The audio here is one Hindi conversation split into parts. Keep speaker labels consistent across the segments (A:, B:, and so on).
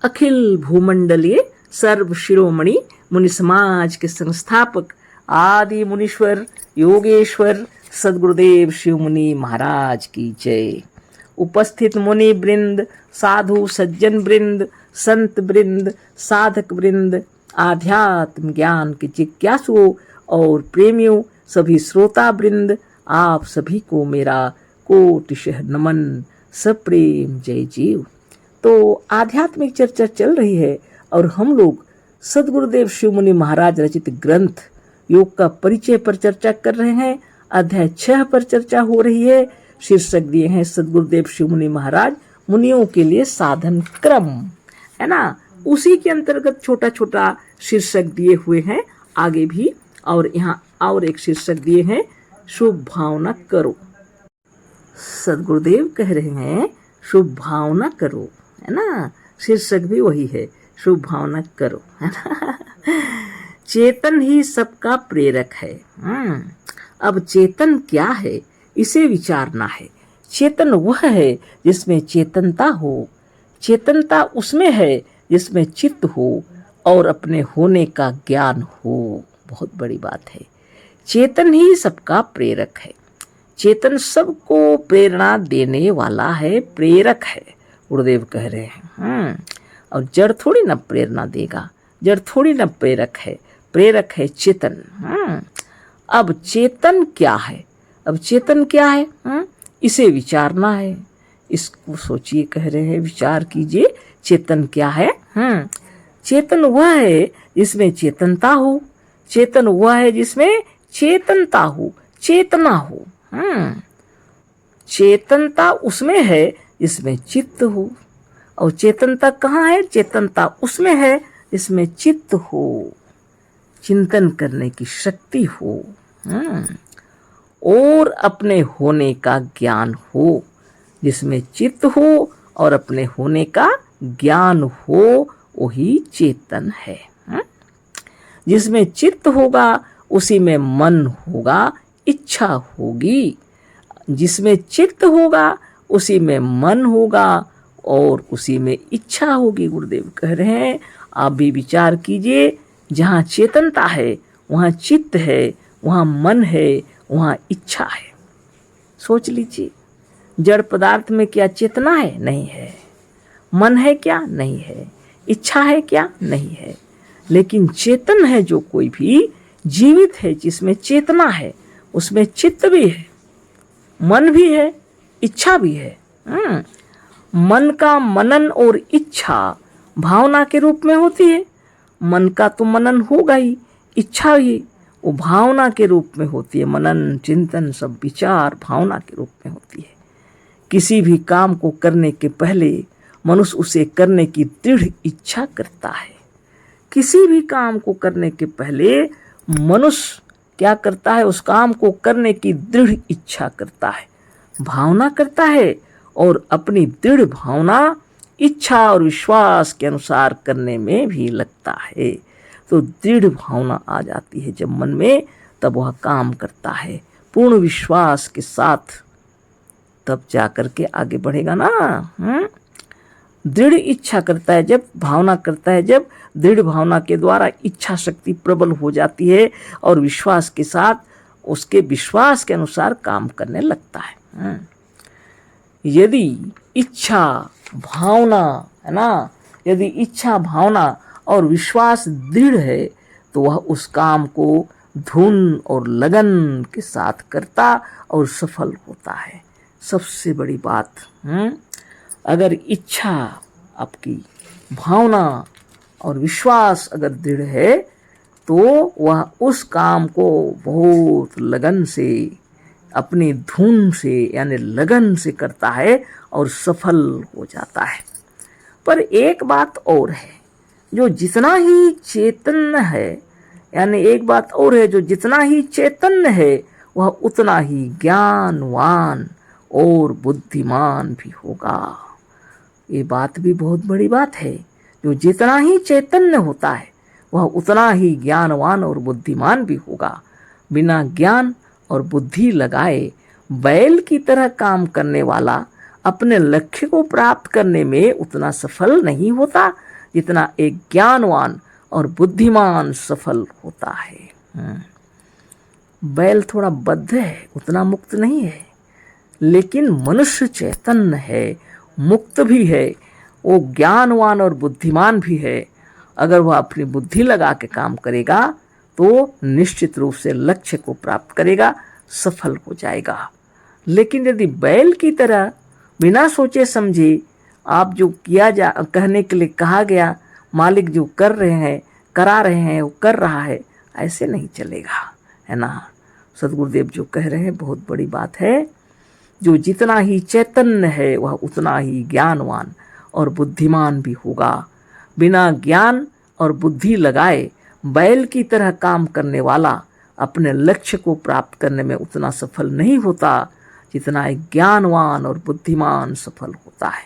A: अखिल भूमंडलीय सर्व शिरोमणि मुनि समाज के संस्थापक आदि मुनीश्वर योगेश्वर सदगुरुदेव शिव मुनि महाराज की जय। उपस्थित मुनि वृंद, साधु सज्जन वृंद, संत वृंद, साधक वृंद, आध्यात्म ज्ञान के जिज्ञासुओं और प्रेमियों, सभी श्रोता वृंद, आप सभी को मेरा कोटिशः नमन, सप्रेम जय जीव। तो आध्यात्मिक चर्चा चल रही है और हम लोग सदगुरुदेव शिव मुनि महाराज रचित ग्रंथ योग का परिचय पर चर्चा कर रहे हैं। अध्याय 6 पर चर्चा हो रही है। शीर्षक दिए हैं सदगुरुदेव शिव मुनि महाराज मुनियों के लिए साधन क्रम, है ना। उसी के अंतर्गत छोटा छोटा शीर्षक दिए हुए हैं आगे भी, और यहाँ और एक शीर्षक दिए हैं शुभ भावना करो। सदगुरुदेव कह रहे हैं शुभ भावना करो, है ना। शीर्षक भी वही है, शुभ भावना करो, है ना। चेतन ही सबका प्रेरक है। अब चेतन क्या है, इसे विचारना है। चेतन वह है जिसमें चेतनता हो, चेतनता उसमें है जिसमें चित्त हो और अपने होने का ज्ञान हो। बहुत बड़ी बात है। चेतन ही सबका प्रेरक है। चेतन सबको प्रेरणा देने वाला है, प्रेरक है, गुरुदेव कह रहे हैं। और जड़ थोड़ी ना प्रेरणा देगा, जड़ थोड़ी ना प्रेरक है, प्रेरक है चेतन। अब चेतन क्या है, अब चेतन क्या है, इसे विचारना है। इसको सोचिए, कह रहे हैं विचार कीजिए, चेतन क्या है। चेतन वह है जिसमें चेतनता हो, चेतन वह है जिसमें चेतनता हो, चेतना हो। चेतनता उसमें है जिसमें चित्त हो, और चेतनता कहाँ है, चेतनता उसमें है जिसमें चित्त हो, चिंतन करने की शक्ति हो, और अपने होने का ज्ञान हो। जिसमें चित्त हो और अपने होने का ज्ञान हो, वही चेतन है। जिसमें चित्त होगा उसी में मन होगा, इच्छा होगी। जिसमें चित्त होगा उसी में मन होगा और उसी में इच्छा होगी। गुरुदेव कह रहे हैं आप भी विचार कीजिए, जहाँ चेतनता है वहाँ चित्त है, वहाँ मन है, वहाँ इच्छा है। सोच लीजिए, जड़ पदार्थ में क्या चेतना है? नहीं है। मन है क्या? नहीं है। इच्छा है क्या? नहीं है। लेकिन चेतन है जो कोई भी जीवित है, जिसमें चेतना है उसमें चित्त भी है, मन भी है, इच्छा भी है। मन का मनन और इच्छा भावना के रूप में होती है। मन का तो मनन होगा ही, इच्छा ही वो भावना के रूप में होती है। मनन चिंतन सब विचार भावना के रूप में होती है। किसी भी काम को करने के पहले मनुष्य उसे करने की दृढ़ इच्छा करता है। किसी भी काम को करने के पहले मनुष्य क्या करता है, उस काम को करने की दृढ़ इच्छा करता है, भावना करता है, और अपनी दृढ़ भावना इच्छा और विश्वास के अनुसार करने में भी लगता है। तो दृढ़ भावना आ जाती है जब मन में, तब वह काम करता है पूर्ण विश्वास के साथ, तब जाकर के आगे बढ़ेगा ना। दृढ़ इच्छा करता है जब, भावना करता है जब, दृढ़ भावना के द्वारा इच्छा शक्ति प्रबल हो जाती है और विश्वास के साथ उसके विश्वास के अनुसार काम करने लगता है। यदि इच्छा भावना, है ना, यदि इच्छा भावना और विश्वास दृढ़ है तो वह उस काम को धुन और लगन के साथ करता और सफल होता है। सबसे बड़ी बात, अगर इच्छा आपकी भावना और विश्वास अगर दृढ़ है तो वह उस काम को बहुत लगन से, अपनी धुन से यानी लगन से करता है और सफल हो जाता है। पर एक बात और है, जो जितना ही चेतन है, यानी एक बात और है, जो जितना ही चैतन्य है वह उतना ही ज्ञानवान और बुद्धिमान भी होगा। ये बात भी बहुत बड़ी बात है। जो जितना ही चैतन्य होता है वह उतना ही ज्ञानवान और बुद्धिमान भी होगा। बिना ज्ञान और बुद्धि लगाए बैल की तरह काम करने वाला अपने लक्ष्य को प्राप्त करने में उतना सफल नहीं होता जितना एक ज्ञानवान और बुद्धिमान सफल होता है। बैल थोड़ा बद्ध है, उतना मुक्त नहीं है, लेकिन मनुष्य चैतन्य है, मुक्त भी है, वो ज्ञानवान और बुद्धिमान भी है। अगर वह अपनी बुद्धि लगा के काम करेगा तो निश्चित रूप से लक्ष्य को प्राप्त करेगा, सफल हो जाएगा। लेकिन यदि बैल की तरह बिना सोचे समझे आप जो कहने के लिए कहा गया, मालिक जो कर रहे हैं, करा रहे हैं, वो कर रहा है, ऐसे नहीं चलेगा, है ना। सदगुरुदेव जो कह रहे हैं बहुत बड़ी बात है। जो जितना ही चैतन्य है वह उतना ही ज्ञानवान और बुद्धिमान भी होगा। बिना ज्ञान और बुद्धि लगाए बैल की तरह काम करने वाला अपने लक्ष्य को प्राप्त करने में उतना सफल नहीं होता जितना एक ज्ञानवान और बुद्धिमान सफल होता है।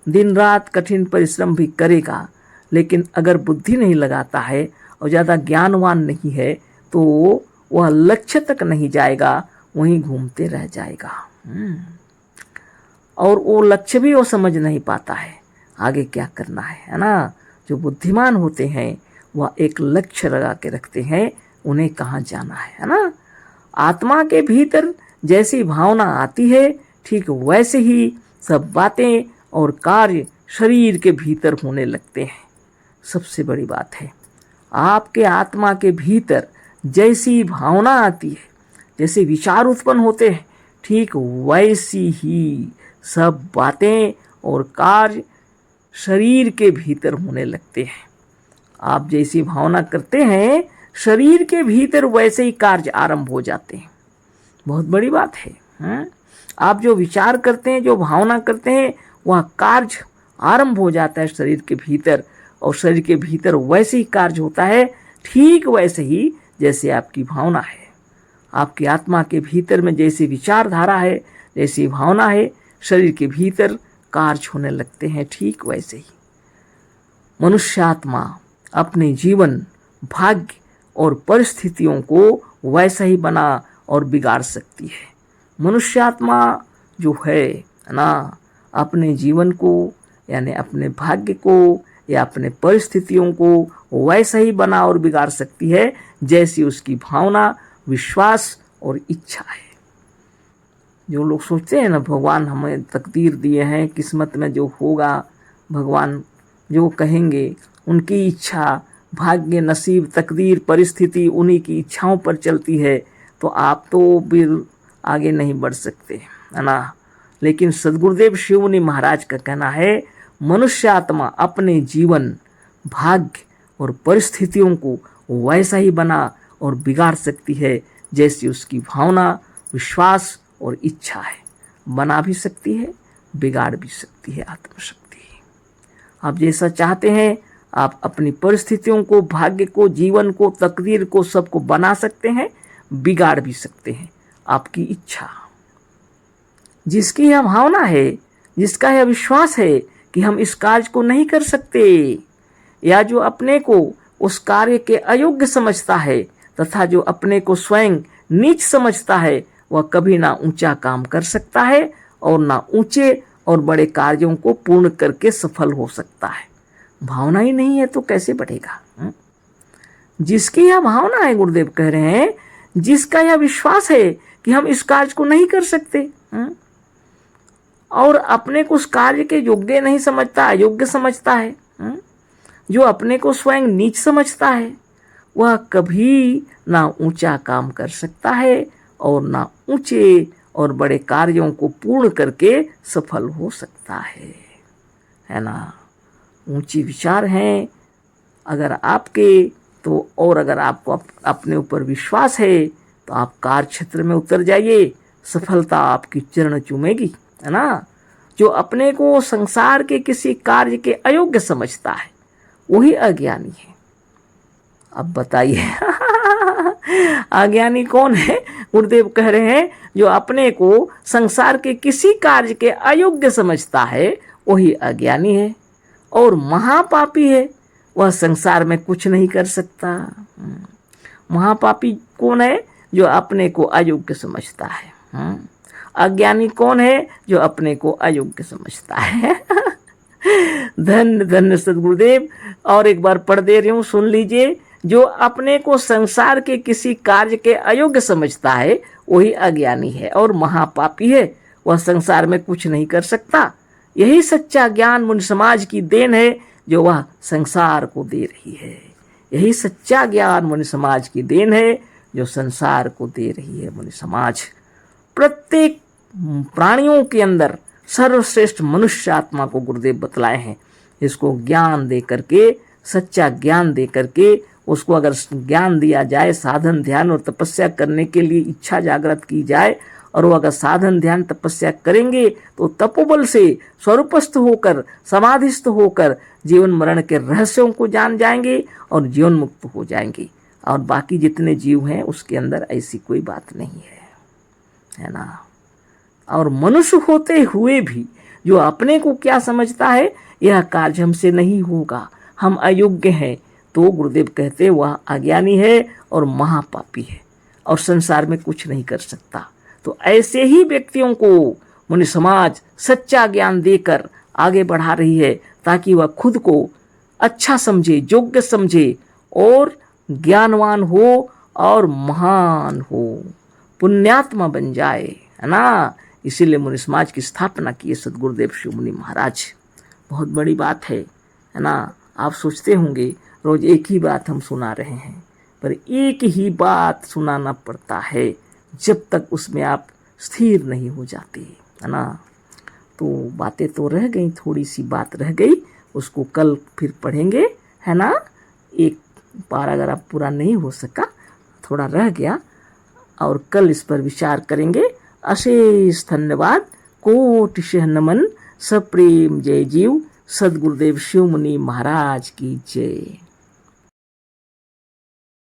A: दिन रात कठिन परिश्रम भी करेगा, लेकिन अगर बुद्धि नहीं लगाता है और ज़्यादा ज्ञानवान नहीं है तो वह लक्ष्य तक नहीं जाएगा, वहीं घूमते रह जाएगा। और वो लक्ष्य भी वो समझ नहीं पाता है आगे क्या करना है ना। जो बुद्धिमान होते हैं वह एक लक्ष्य लगा के रखते हैं, उन्हें कहाँ जाना है ना। आत्मा के भीतर जैसी भावना आती है ठीक वैसे ही सब बातें और कार्य शरीर के भीतर होने लगते हैं। सबसे बड़ी बात है, आपके आत्मा के भीतर जैसी भावना आती है, जैसे विचार उत्पन्न होते हैं, ठीक वैसी ही सब बातें और कार्य शरीर के भीतर होने लगते हैं। आप जैसी भावना करते हैं शरीर के भीतर वैसे ही कार्य आरंभ हो जाते हैं। बहुत बड़ी बात है। आप जो विचार करते हैं, जो भावना करते हैं, वह कार्य आरंभ हो जाता है शरीर के भीतर, और शरीर के भीतर वैसे ही कार्य होता है, ठीक वैसे ही जैसे आपकी भावना है। आपकी आत्मा के भीतर में जैसी विचारधारा है, जैसी भावना है, शरीर के भीतर कार्य होने लगते हैं ठीक वैसे ही। मनुष्यात्मा अपने जीवन, भाग्य और परिस्थितियों को वैसा ही बना और बिगाड़ सकती है। मनुष्यात्मा जो है ना, अपने जीवन को यानी अपने भाग्य को या अपने परिस्थितियों को वैसा ही बना और बिगाड़ सकती है जैसी उसकी भावना, विश्वास और इच्छा है। जो लोग सोचते हैं ना भगवान हमें तकदीर दिए हैं, किस्मत में जो होगा, भगवान जो कहेंगे, उनकी इच्छा, भाग्य, नसीब, तकदीर, परिस्थिति उन्हीं की इच्छाओं पर चलती है, तो आप तो फिर आगे नहीं बढ़ सकते, है ना। लेकिन सदगुरुदेव शिवमुनि महाराज का कहना है, मनुष्य आत्मा अपने जीवन, भाग्य और परिस्थितियों को वैसा ही बना और बिगाड़ सकती है जैसी उसकी भावना, विश्वास और इच्छा है। बना भी सकती है, बिगाड़ भी सकती है आत्मशक्ति। आप जैसा चाहते हैं आप अपनी परिस्थितियों को, भाग्य को, जीवन को, तकदीर को, सबको बना सकते हैं, बिगाड़ भी सकते हैं। आपकी इच्छा, जिसकी यह भावना है, जिसका यह विश्वास है कि हम इस कार्य को नहीं कर सकते, या जो अपने को उस कार्य के अयोग्य समझता है तथा जो अपने को स्वयं नीच समझता है, वह कभी ना ऊंचा काम कर सकता है और ना ऊंचे और बड़े कार्यों को पूर्ण करके सफल हो सकता है। भावना ही नहीं है तो कैसे बढ़ेगा। जिसकी यह भावना है, गुरुदेव कह रहे हैं, जिसका यह विश्वास है कि हम इस कार्य को नहीं कर सकते और अपने को उस कार्य के योग्य नहीं समझता, अयोग्य समझता है, जो अपने को स्वयं नीच समझता है, वह कभी ना ऊंचा काम कर सकता है और ना ऊंचे और बड़े कार्यों को पूर्ण करके सफल हो सकता है ना। ऊंची विचार हैं अगर आपके तो, और अगर आपको अपने ऊपर विश्वास है तो आप कार्य क्षेत्र में उतर जाइए, सफलता आपकी चरण चूमेगी, है ना। जो अपने को संसार के किसी कार्य के अयोग्य समझता है वही अज्ञानी है। अब बताइए अज्ञानी कौन है? गुरुदेव कह रहे हैं, जो अपने को संसार के किसी कार्य के अयोग्य समझता है वही अज्ञानी है, और महापापी है, वह संसार में कुछ नहीं कर सकता। महापापी कौन है? जो अपने को अयोग्य समझता है। अज्ञानी कौन है? जो अपने को अयोग्य समझता है। धन्य धन्य सदगुरुदेव। और एक बार पढ़ दे रही हूँ, सुन लीजिए। जो अपने को संसार के किसी कार्य के अयोग्य समझता है वही अज्ञानी है और महापापी है, वह संसार में कुछ नहीं कर सकता। यही सच्चा ज्ञान मुनि समाज की देन है जो वह संसार को दे रही है। यही सच्चा ज्ञान मुनि समाज की देन है जो संसार को दे रही है मुनि समाज। प्रत्येक प्राणियों के अंदर सर्वश्रेष्ठ मनुष्य आत्मा को गुरुदेव बतलाए हैं। इसको ज्ञान दे करके, सच्चा ज्ञान दे करके, उसको अगर ज्ञान दिया जाए, साधन ध्यान और तपस्या करने के लिए इच्छा जागृत की जाए, और वो अगर साधन ध्यान तपस्या करेंगे तो तपोबल से स्वरूपस्थ होकर, समाधिस्थ होकर जीवन मरण के रहस्यों को जान जाएंगे और जीवन मुक्त हो जाएंगे। और बाकी जितने जीव हैं उसके अंदर ऐसी कोई बात नहीं है ना। और मनुष्य होते हुए भी जो अपने को क्या समझता है, यह कार्य हमसे नहीं होगा, हम अयोग्य हैं, तो गुरुदेव कहते वह अज्ञानी है और महापापी है और संसार में कुछ नहीं कर सकता। तो ऐसे ही व्यक्तियों को मुनि समाज सच्चा ज्ञान देकर आगे बढ़ा रही है ताकि वह खुद को अच्छा समझे, योग्य समझे और ज्ञानवान हो और महान हो, पुण्यात्मा बन जाए, है ना। इसीलिए मुनि समाज की स्थापना की है सदगुरुदेव शिव मुनि महाराज। बहुत बड़ी बात है ना। आप सोचते होंगे रोज एक ही बात हम सुना रहे हैं, पर एक ही बात सुनाना पड़ता है जब तक उसमें आप स्थिर नहीं हो जाते, है ना। तो बातें तो रह गई, थोड़ी सी बात रह गई, उसको कल फिर पढ़ेंगे, है ना। एक पैराग्राफ पूरा नहीं हो सका, थोड़ा रह गया, और कल इस पर विचार करेंगे। अशेष धन्यवाद, कोटिशः नमन, सप्रेम जय जीव। सदगुरुदेव शिव मुनि महाराज की जय।